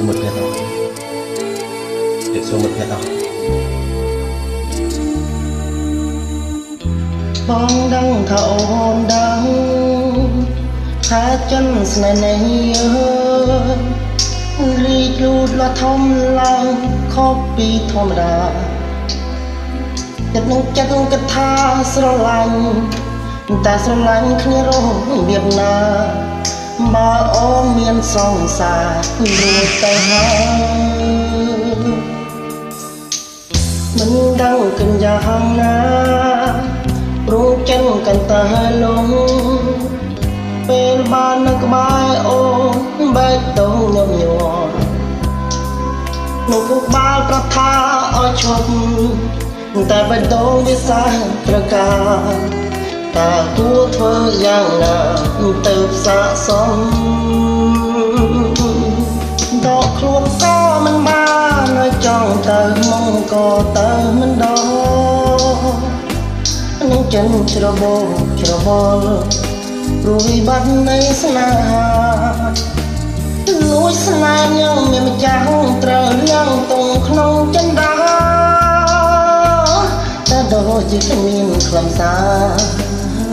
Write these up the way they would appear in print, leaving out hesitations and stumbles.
một nhà đó để số một nhà đó bóng đăng thảo hồn đắng khá chân này nàyรีดรูดละทอมลังคอบปีธรรมดาจัดนึงจัดกระทาสลังแต่สลังគ្នារងៀបណាបើអូនមានសង្សាររួចទៅហើយមិនដឹងគិនយ៉ាងណាព្រោះចិនកាន់តែលងពេលបាននៅក្បែរអូនបែកតងញឹមញ័រនោះពុកបាលប្រថាឲ្យឈប់តែបេះដូងវាសាប្រការតើគួរធ្វើយ៉ាងណាទៅស័កសមដកខ្លួនក៏មិនបានឲ្យចង់ទៅមកក៏ទៅមិនដល់នឹងចិនច្របូរច្របល់ព្រោះវិបត្តិនៃស្នេហាលួចស្នេហ៍យ៉ាងមានម្ចាស់ត្រូវយ៉ាងតងក្នុងចិនដាតែដូចជាគ្មានខ្លឹមសារ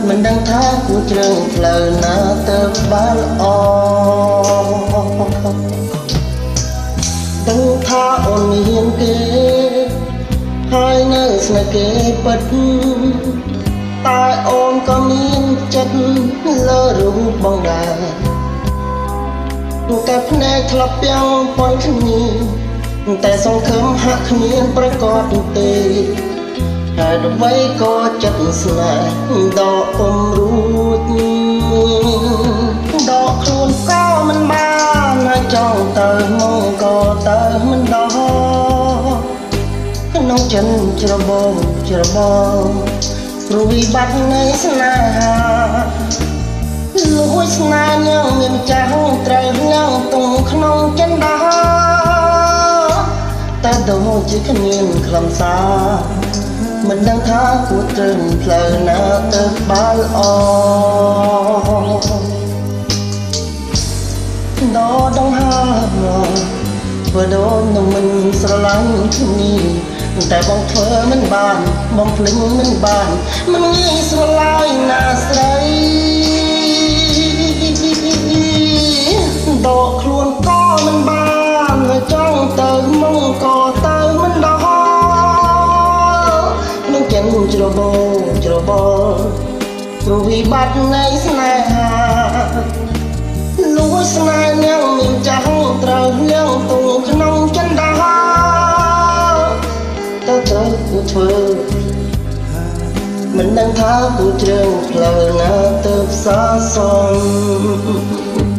មិនដឹងថាគួរជ្រើសផ្លូវណាទៅបានល្អដឹងថាអូនមានគេហើយនៅស្នេហ៍គេពិតតែអូនក៏មានចិត្តលើរូបបងដែរតែភ្នែកធ្លាប់យ៉ាងប៉ុនគ្នាតែសង្ឃឹមហាក់គ្មានប្រកបទេហេតុអ្វីក៏ចិត្តស្នេហ៍ដកពុំរួចដកខ្លួនក៏មិនបានហើយចង់ទៅមកក៏ទៅមិនដល់ក្នុងចិនច្របូរច្របល់ព្រោះវិបត្តិនៃស្នេហាលួចស្នេហ៍យ៉ាងមានម្ចាស់ត្រូវយ៉ាងទងក្នុងចិនដាតែដូចជាគ្មានខ្លឹមសារមិនដឹងថាគួរត្រឹមផ្លូវណាទៅបានល្អដល់ដងហើធ្វើដូននឹងមិនស្រឡាញ់គ្នាតែបងធ្វើមិនបានបងភ្លេចមិនបានមិនងាយស្រឡាញ់ណាស្រីដកខ្លួនក៏មិនបានហើយចង់ទៅមកក៏ទៅមិនដល់នឹងចិនច្របូរច្របល់ព្រោះវិបត្តិនៃស្នេហាលួចស្នេហ៍យ៉ាងមានចាស់ត្រូវយ៉ាងទូក្នុងចិនដាទៅគួរធ្វើមិនដឹងថាគួរជ្រើសផ្លូវណាទៅផ្សារសម